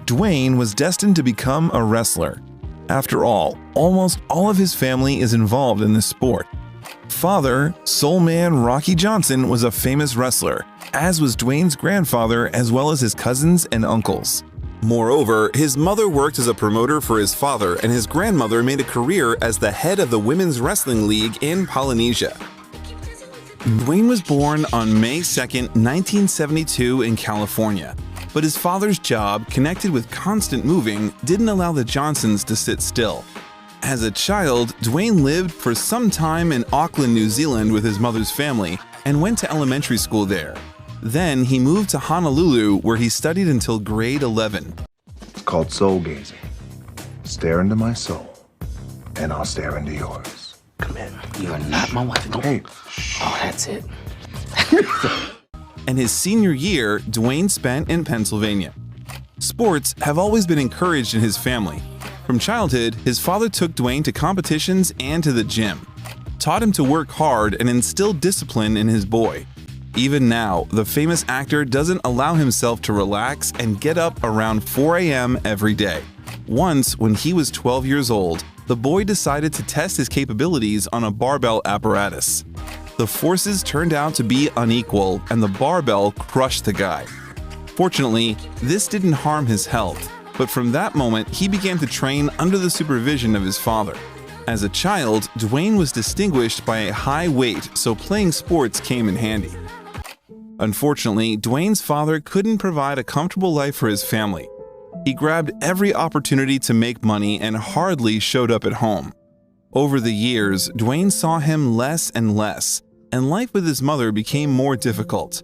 Dwayne was destined to become a wrestler. After all, almost all of his family is involved in this sport. Father, Soul Man Rocky Johnson, was a famous wrestler, as was Dwayne's grandfather as well as his cousins and uncles. Moreover, his mother worked as a promoter for his father, and his grandmother made a career as the head of the Women's Wrestling League in Polynesia. Dwayne was born on May 2, 1972 in California, but his father's job, connected with constant moving, didn't allow the Johnsons to sit still. As a child, Dwayne lived for some time in Auckland, New Zealand with his mother's family and went to elementary school there. Then he moved to Honolulu, where he studied until grade 11. It's called soul gazing. Stare into my soul, and I'll stare into yours. Come in. You are not my wife. Don't. Hey. Oh, that's it. And his senior year, Dwayne spent in Pennsylvania. Sports have always been encouraged in his family. From childhood, his father took Dwayne to competitions and to the gym, taught him to work hard and instilled discipline in his boy. Even now, the famous actor doesn't allow himself to relax and get up around 4 a.m. every day. Once, when he was 12 years old, the boy decided to test his capabilities on a barbell apparatus. The forces turned out to be unequal, and the barbell crushed the guy. Fortunately, this didn't harm his health, but from that moment, he began to train under the supervision of his father. As a child, Dwayne was distinguished by a high weight, so playing sports came in handy. Unfortunately, Dwayne's father couldn't provide a comfortable life for his family. He grabbed every opportunity to make money and hardly showed up at home. Over the years, Dwayne saw him less and less, and life with his mother became more difficult.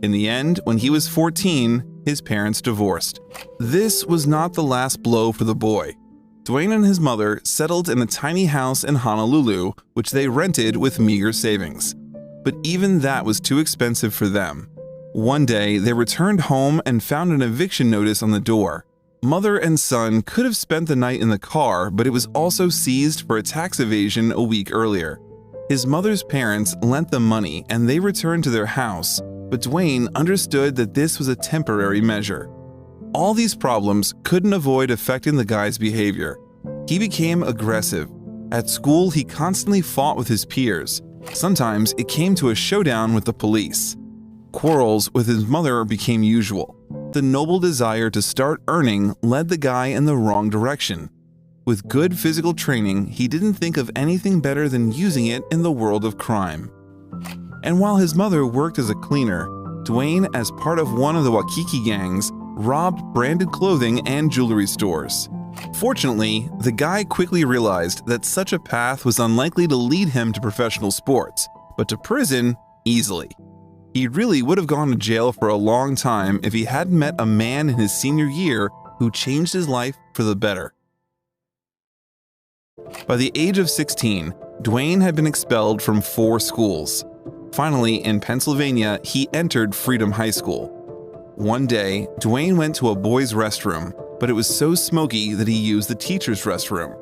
In the end, when he was 14, his parents divorced. This was not the last blow for the boy. Dwayne and his mother settled in a tiny house in Honolulu, which they rented with meager savings. But even that was too expensive for them. One day, they returned home and found an eviction notice on the door. Mother and son could have spent the night in the car, but it was also seized for a tax evasion a week earlier. His mother's parents lent them money and they returned to their house, but Dwayne understood that this was a temporary measure. All these problems couldn't avoid affecting the guy's behavior. He became aggressive. At school, he constantly fought with his peers. Sometimes it came to a showdown with the police. Quarrels with his mother became usual. The noble desire to start earning led the guy in the wrong direction. With good physical training, he didn't think of anything better than using it in the world of crime. And while his mother worked as a cleaner, Dwayne, as part of one of the Waikiki gangs, robbed branded clothing and jewelry stores. Fortunately, the guy quickly realized that such a path was unlikely to lead him to professional sports, but to prison easily. He really would have gone to jail for a long time if he hadn't met a man in his senior year who changed his life for the better. By the age of 16, Dwayne had been expelled from 4 schools. Finally, in Pennsylvania, he entered Freedom High School. One day, Dwayne went to a boys' restroom, but it was so smoky that he used the teacher's restroom.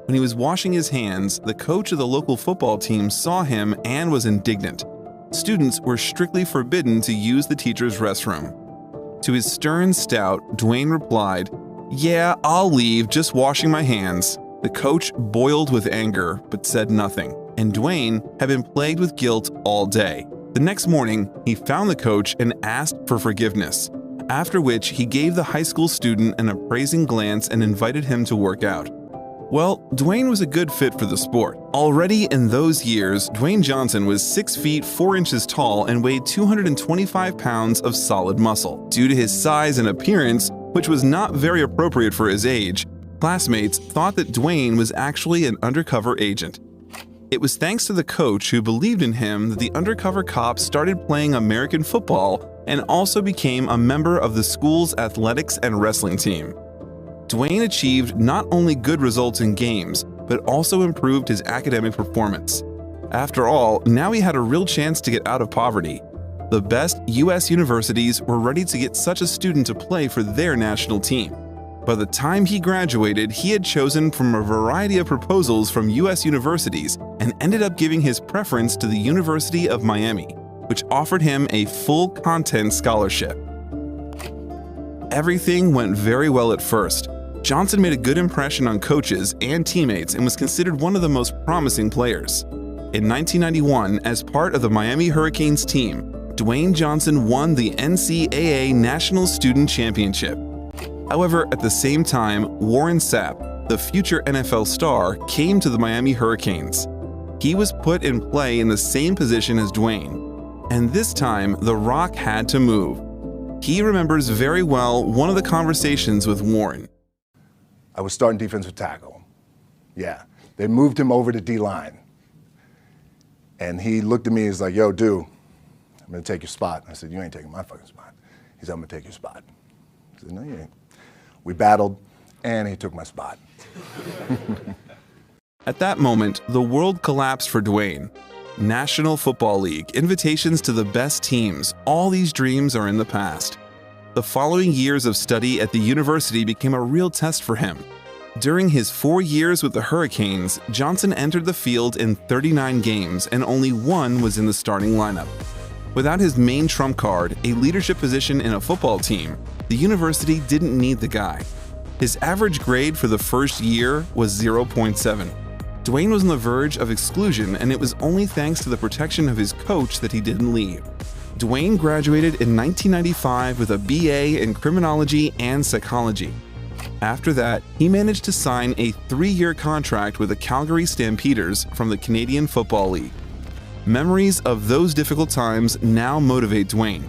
When he was washing his hands, the coach of the local football team saw him and was indignant. Students were strictly forbidden to use the teacher's restroom. To his stern stout, Dwayne replied, "Yeah, I'll leave, just washing my hands." The coach boiled with anger, but said nothing, and Dwayne had been plagued with guilt all day. The next morning, he found the coach and asked for forgiveness, after which he gave the high school student an appraising glance and invited him to work out. Well, Dwayne was a good fit for the sport. Already in those years, Dwayne Johnson was 6 feet 4 inches tall and weighed 225 pounds of solid muscle. Due to his size and appearance, which was not very appropriate for his age, classmates thought that Dwayne was actually an undercover agent. It was thanks to the coach who believed in him that the undercover cop started playing American football and also became a member of the school's athletics and wrestling team. Dwayne achieved not only good results in games, but also improved his academic performance. After all, now he had a real chance to get out of poverty. The best U.S. universities were ready to get such a student to play for their national team. By the time he graduated, he had chosen from a variety of proposals from U.S. universities and ended up giving his preference to the University of Miami, which offered him a full content scholarship. Everything went very well at first. Johnson made a good impression on coaches and teammates and was considered one of the most promising players. In 1991, as part of the Miami Hurricanes team, Dwayne Johnson won the NCAA National Student Championship. However, at the same time, Warren Sapp, the future NFL star, came to the Miami Hurricanes. He was put in play in the same position as Dwayne, and this time The Rock had to move. He remembers very well one of the conversations with Warren. I was starting defensive tackle. Yeah, they moved him over to D-line. And he looked at me, he's like, yo, dude, I'm gonna take your spot. I said, you ain't taking my fucking spot. He said, I'm gonna take your spot. I said, no, you ain't. We battled, and he took my spot. At that moment, the world collapsed for Dwayne. National Football League, invitations to the best teams, all these dreams are in the past. The following years of study at the university became a real test for him. During his 4 years with the Hurricanes, Johnson entered the field in 39 games and only one was in the starting lineup. Without his main trump card, a leadership position in a football team, the university didn't need the guy. His average grade for the first year was 0.7. Dwayne was on the verge of exclusion, and it was only thanks to the protection of his coach that he didn't leave. Dwayne graduated in 1995 with a BA in criminology and psychology. After that, he managed to sign a 3-year contract with the Calgary Stampeders from the Canadian Football League. Memories of those difficult times now motivate Dwayne.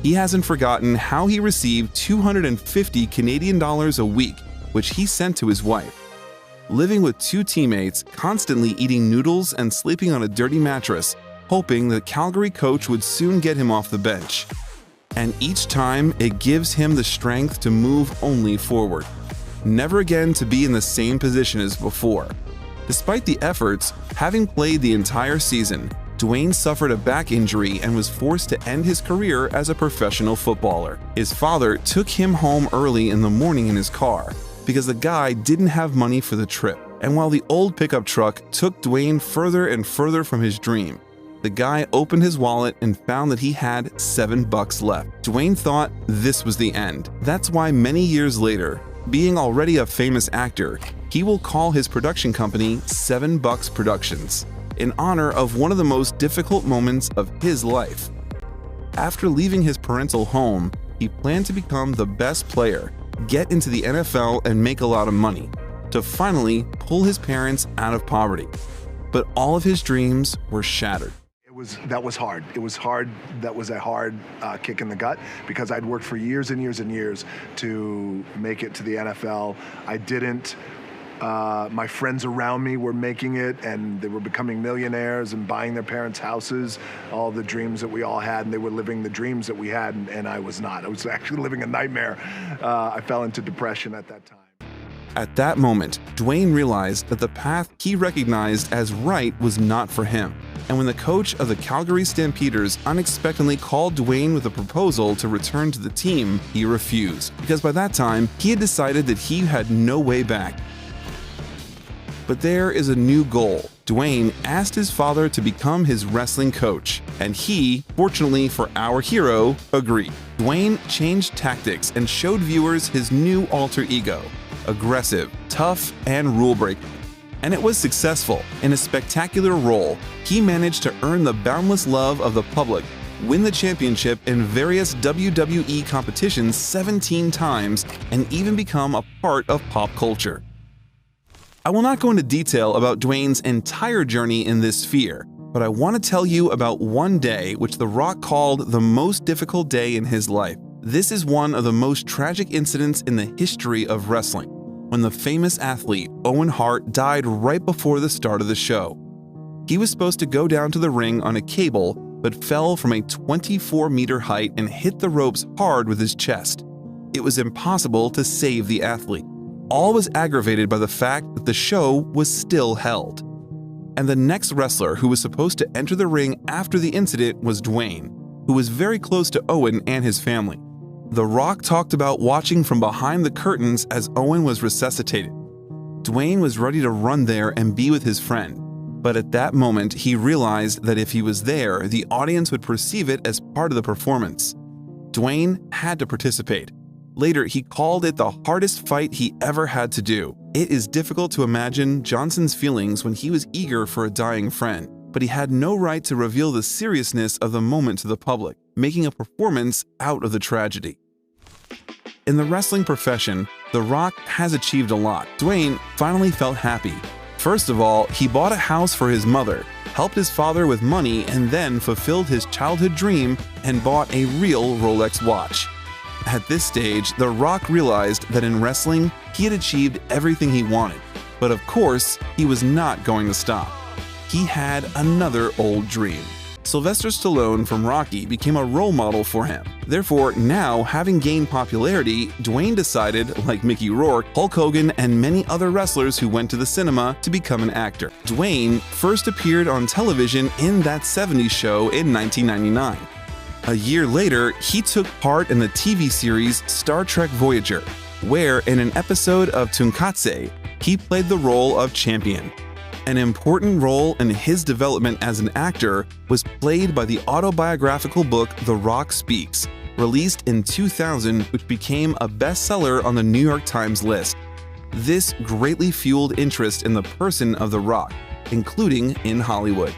He hasn't forgotten how he received 250 Canadian dollars a week, which he sent to his wife. Living with 2 teammates, constantly eating noodles and sleeping on a dirty mattress, hoping the Calgary coach would soon get him off the bench. And each time, it gives him the strength to move only forward, never again to be in the same position as before. Despite the efforts, having played the entire season, Dwayne suffered a back injury and was forced to end his career as a professional footballer. His father took him home early in the morning in his car because the guy didn't have money for the trip. And while the old pickup truck took Dwayne further and further from his dream, the guy opened his wallet and found that he had $7 left. Dwayne thought this was the end. That's why many years later, being already a famous actor, he will call his production company $7 Productions, in honor of one of the most difficult moments of his life. After leaving his parental home, he planned to become the best player, get into the NFL and make a lot of money, to finally pull his parents out of poverty. But all of his dreams were shattered. That was hard. It was hard. That was a hard kick in the gut because I'd worked for years and years and years to make it to the NFL. I didn't. My friends around me were making it, and they were becoming millionaires and buying their parents' houses, all the dreams that we all had, and they were living the dreams that we had, and I was not. I was actually living a nightmare. I fell into depression at that time. At that moment, Dwayne realized that the path he recognized as right was not for him. And when the coach of the Calgary Stampeders unexpectedly called Dwayne with a proposal to return to the team, he refused, because by that time, he had decided that he had no way back. But there is a new goal. Dwayne asked his father to become his wrestling coach, and he, fortunately for our hero, agreed. Dwayne changed tactics and showed viewers his new alter ego, aggressive, tough, and rule-breaking. And it was successful. In a spectacular role, he managed to earn the boundless love of the public, win the championship in various WWE competitions 17 times, and even become a part of pop culture. I will not go into detail about Dwayne's entire journey in this sphere, but I want to tell you about one day which The Rock called the most difficult day in his life. This is one of the most tragic incidents in the history of wrestling, when the famous athlete Owen Hart died right before the start of the show. He was supposed to go down to the ring on a cable, but fell from a 24-meter height and hit the ropes hard with his chest. It was impossible to save the athlete. All was aggravated by the fact that the show was still held. And the next wrestler who was supposed to enter the ring after the incident was Dwayne, who was very close to Owen and his family. The Rock talked about watching from behind the curtains as Owen was resuscitated. Dwayne was ready to run there and be with his friend, but at that moment he realized that if he was there, the audience would perceive it as part of the performance. Dwayne had to participate. Later, he called it the hardest fight he ever had to do. It is difficult to imagine Johnson's feelings when he was eager for a dying friend, but he had no right to reveal the seriousness of the moment to the public, making a performance out of the tragedy. In the wrestling profession, The Rock has achieved a lot. Dwayne finally felt happy. First of all, he bought a house for his mother, helped his father with money, and then fulfilled his childhood dream and bought a real Rolex watch. At this stage, The Rock realized that in wrestling, he had achieved everything he wanted. But of course, he was not going to stop. He had another old dream. Sylvester Stallone from Rocky became a role model for him. Therefore, now, having gained popularity, Dwayne decided, like Mickey Rourke, Hulk Hogan, and many other wrestlers who went to the cinema, to become an actor. Dwayne first appeared on television in That 70s Show in 1999. A year later, he took part in the TV series Star Trek Voyager, where in an episode of Tonkatse, he played the role of Champion. An important role in his development as an actor was played by the autobiographical book The Rock Speaks, released in 2000, which became a bestseller on the New York Times list. This greatly fueled interest in the person of The Rock, including in Hollywood.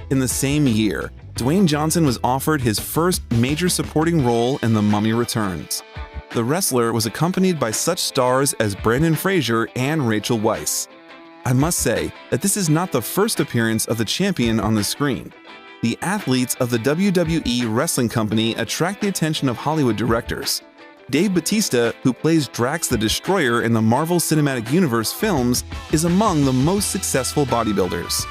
In the same year, Dwayne Johnson was offered his first major supporting role in The Mummy Returns. The wrestler was accompanied by such stars as Brendan Fraser and Rachel Weisz. I must say that this is not the first appearance of the champion on the screen. The athletes of the WWE Wrestling Company attract the attention of Hollywood directors. Dave Bautista, who plays Drax the Destroyer in the Marvel Cinematic Universe films, is among the most successful bodybuilders.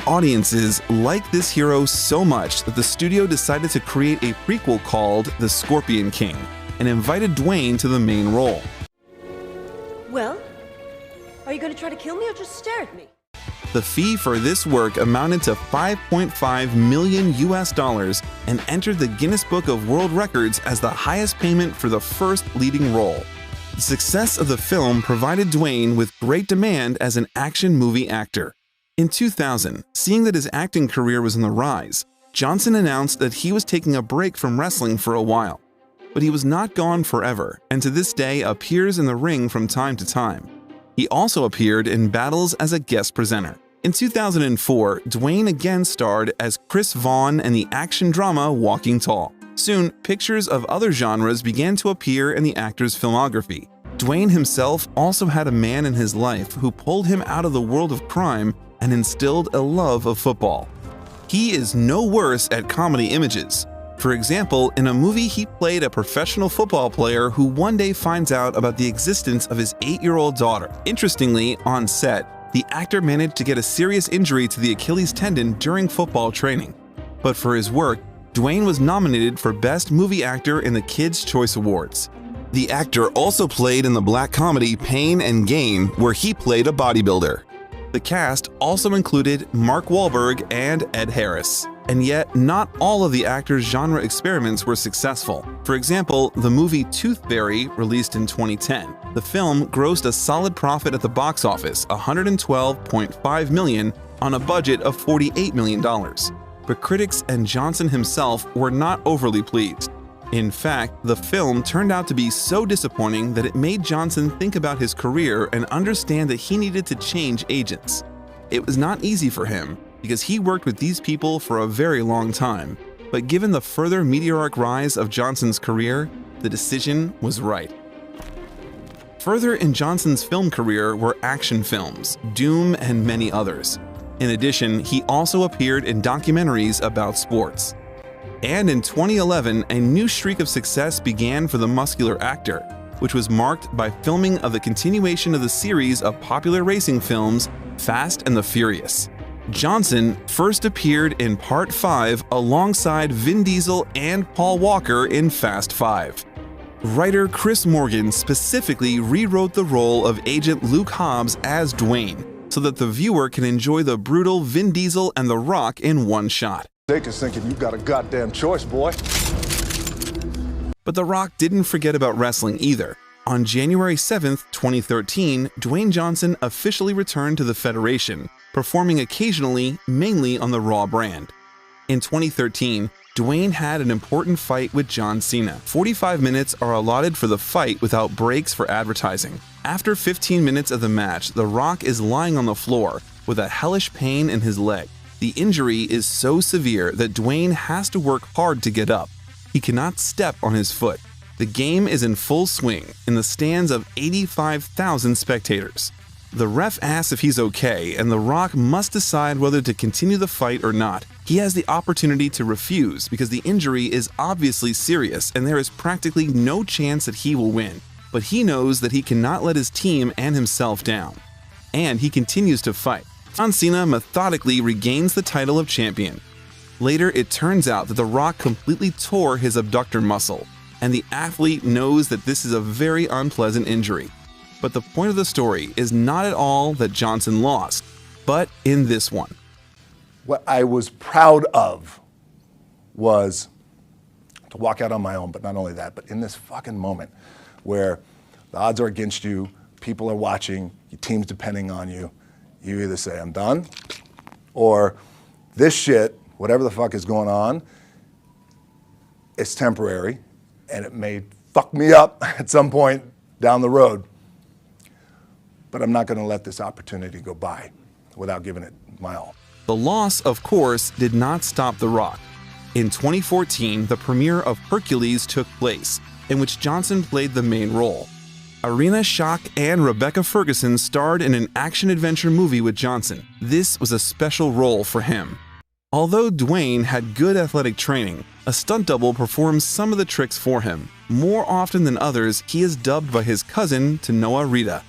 Audiences like this hero so much that the studio decided to create a prequel called The Scorpion King and invited Dwayne to the main role. Well, are you going to try to kill me or just stare at me? The fee for this work amounted to $5.5 million and entered the Guinness Book of World Records as the highest payment for the first leading role. The success of the film provided Dwayne with great demand as an action movie actor. In 2000, seeing that his acting career was on the rise, Johnson announced that he was taking a break from wrestling for a while. But he was not gone forever, and to this day appears in the ring from time to time. He also appeared in battles as a guest presenter. In 2004, Dwayne again starred as Chris Vaughn in the action drama Walking Tall. Soon, pictures of other genres began to appear in the actor's filmography. Dwayne himself also had a man in his life who pulled him out of the world of crime and instilled a love of football. He is no worse at comedy images. For example, in a movie he played a professional football player who one day finds out about the existence of his 8-year-old daughter. Interestingly, on set, the actor managed to get a serious injury to the Achilles tendon during football training. But for his work, Dwayne was nominated for Best Movie Actor in the Kids' Choice Awards. The actor also played in the black comedy Pain and Gain, where he played a bodybuilder. The cast also included Mark Wahlberg and Ed Harris. And yet, not all of the actor's genre experiments were successful. For example, the movie Tooth Fairy, released in 2010. The film grossed a solid profit at the box office, $112.5 million, on a budget of $48 million. But critics and Johnson himself were not overly pleased. In fact, the film turned out to be so disappointing that it made Johnson think about his career and understand that he needed to change agents. It was not easy for him, because he worked with these people for a very long time. But given the further meteoric rise of Johnson's career, the decision was right. Further in Johnson's film career were action films, Doom, and many others. In addition, he also appeared in documentaries about sports. And in 2011, a new streak of success began for the muscular actor, which was marked by filming of the continuation of the series of popular racing films Fast and the Furious. Johnson first appeared in Part 5 alongside Vin Diesel and Paul Walker in Fast 5. Writer Chris Morgan specifically rewrote the role of Agent Luke Hobbs as Dwayne, so that the viewer can enjoy the brutal Vin Diesel and The Rock in one shot. Jacob's thinking you got a goddamn choice, boy. But The Rock didn't forget about wrestling either. On January 7, 2013, Dwayne Johnson officially returned to the Federation, performing occasionally, mainly on the Raw brand. In 2013, Dwayne had an important fight with John Cena. 45 minutes are allotted for the fight without breaks for advertising. After 15 minutes of the match, The Rock is lying on the floor with a hellish pain in his leg. The injury is so severe that Dwayne has to work hard to get up. He cannot step on his foot. The game is in full swing in the stands of 85,000 spectators. The ref asks if he's okay, and The Rock must decide whether to continue the fight or not. He has the opportunity to refuse because the injury is obviously serious and there is practically no chance that he will win. But he knows that he cannot let his team and himself down. And he continues to fight. John Cena methodically regains the title of champion. Later, it turns out that The Rock completely tore his abductor muscle, and the athlete knows that this is a very unpleasant injury. But the point of the story is not at all that Johnson lost, but in this one. What I was proud of was to walk out on my own, but not only that, but in this fucking moment where the odds are against you, people are watching, your team's depending on you, you either say, I'm done, or this shit, whatever the fuck is going on, it's temporary, and it may fuck me up at some point down the road. But I'm not going to let this opportunity go by without giving it my all. The loss, of course, did not stop The Rock. In 2014, the premiere of Hercules took place, in which Johnson played the main role. Irina Shayk and Rebecca Ferguson starred in an action-adventure movie with Johnson. This was a special role for him. Although Dwayne had good athletic training, a stunt double performs some of the tricks for him. More often than others, he is dubbed by his cousin Tanoa Rita.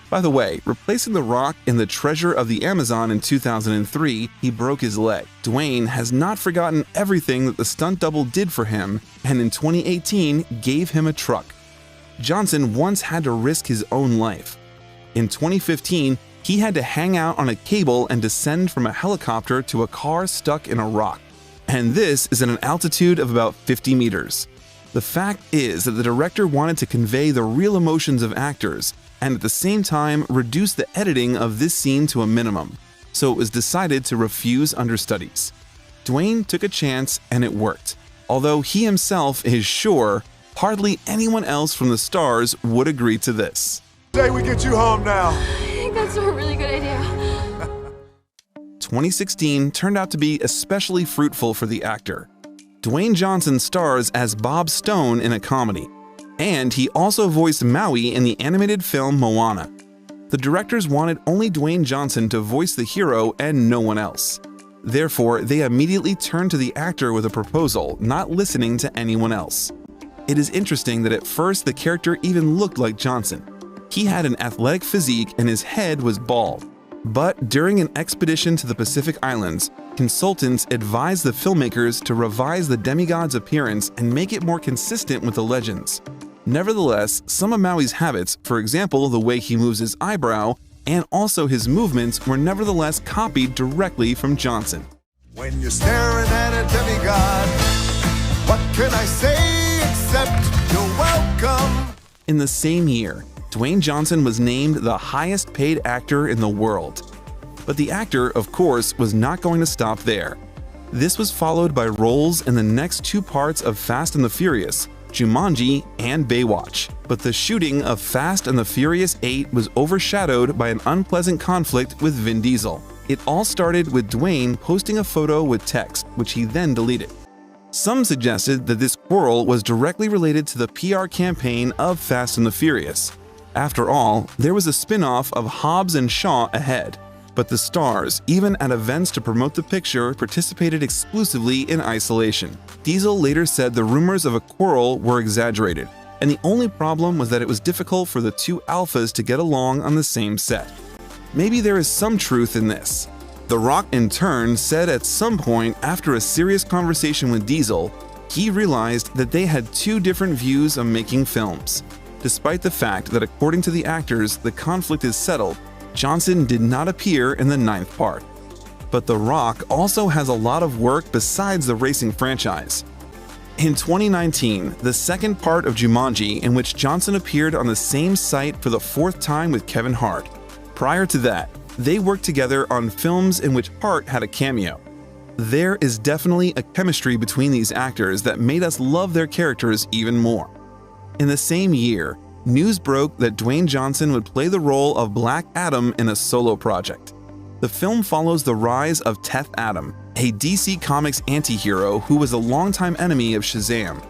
By the way, replacing The Rock in The Treasure of the Amazon in 2003, he broke his leg. Dwayne has not forgotten everything that the stunt double did for him, and in 2018 gave him a truck. Johnson once had to risk his own life. In 2015, he had to hang out on a cable and descend from a helicopter to a car stuck in a rock. And this is at an altitude of about 50 meters. The fact is that the director wanted to convey the real emotions of actors and at the same time reduce the editing of this scene to a minimum, so it was decided to refuse understudies. Dwayne took a chance and it worked, although he himself is sure hardly anyone else from the stars would agree to this. Jay, we get you home now. I think that's a really good idea. 2016 turned out to be especially fruitful for the actor. Dwayne Johnson stars as Bob Stone in a comedy, and he also voiced Maui in the animated film Moana. The directors wanted only Dwayne Johnson to voice the hero and no one else. Therefore, they immediately turned to the actor with a proposal, not listening to anyone else. It is interesting that at first the character even looked like Johnson. He had an athletic physique and his head was bald. But during an expedition to the Pacific Islands, consultants advised the filmmakers to revise the demigod's appearance and make it more consistent with the legends. Nevertheless, some of Maui's habits, for example the way he moves his eyebrow, and also his movements, were nevertheless copied directly from Johnson. When you're staring at a demigod, what can I say except you're welcome? In the same year, Dwayne Johnson was named the highest paid actor in the world. But the actor, of course, was not going to stop there. This was followed by roles in the next two parts of Fast and the Furious, Jumanji, and Baywatch. But the shooting of Fast and the Furious 8 was overshadowed by an unpleasant conflict with Vin Diesel. It all started with Dwayne posting a photo with text, which he then deleted. Some suggested that this quarrel was directly related to the PR campaign of Fast and the Furious. After all, there was a spin-off of Hobbs and Shaw ahead, but the stars, even at events to promote the picture, participated exclusively in isolation. Diesel later said the rumors of a quarrel were exaggerated, and the only problem was that it was difficult for the two alphas to get along on the same set. Maybe there is some truth in this. The Rock, in turn, said at some point after a serious conversation with Diesel, he realized that they had two different views of making films. Despite the fact that according to the actors, the conflict is settled, Johnson did not appear in the 9th part. But The Rock also has a lot of work besides the racing franchise. In 2019, the second part of Jumanji, in which Johnson appeared on the same site for the 4th time with Kevin Hart. Prior to that, they worked together on films in which Hart had a cameo. There is definitely a chemistry between these actors that made us love their characters even more. In the same year, news broke that Dwayne Johnson would play the role of Black Adam in a solo project. The film follows the rise of Teth Adam, a DC Comics anti-hero who was a longtime enemy of Shazam.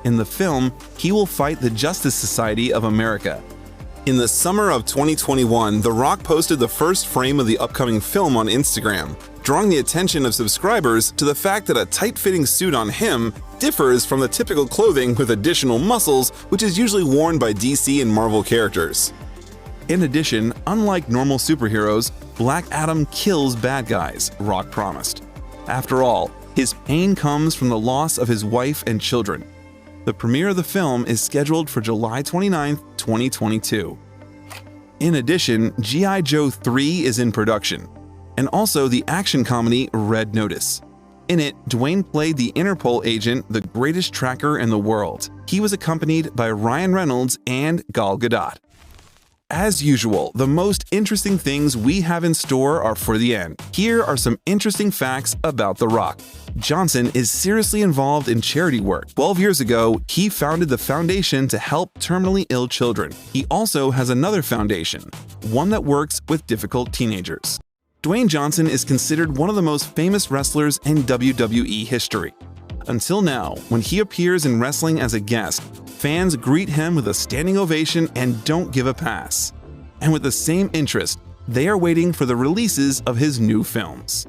In the film, he will fight the Justice Society of America. In the summer of 2021, The Rock posted the first frame of the upcoming film on Instagram, drawing the attention of subscribers to the fact that a tight-fitting suit on him differs from the typical clothing with additional muscles which is usually worn by DC and Marvel characters. In addition, unlike normal superheroes, Black Adam kills bad guys, Rock promised. After all, his pain comes from the loss of his wife and children. The premiere of the film is scheduled for July 29, 2022. In addition, G.I. Joe 3 is in production, and also the action comedy Red Notice. In it, Dwayne played the Interpol agent, the greatest tracker in the world. He was accompanied by Ryan Reynolds and Gal Gadot. As usual, the most interesting things we have in store are for the end. Here are some interesting facts about The Rock. Johnson is seriously involved in charity work. 12 years ago, he founded the foundation to help terminally ill children. He also has another foundation, one that works with difficult teenagers. Dwayne Johnson is considered one of the most famous wrestlers in WWE history. Until now, when he appears in wrestling as a guest, fans greet him with a standing ovation and don't give a pass. And with the same interest, they are waiting for the releases of his new films.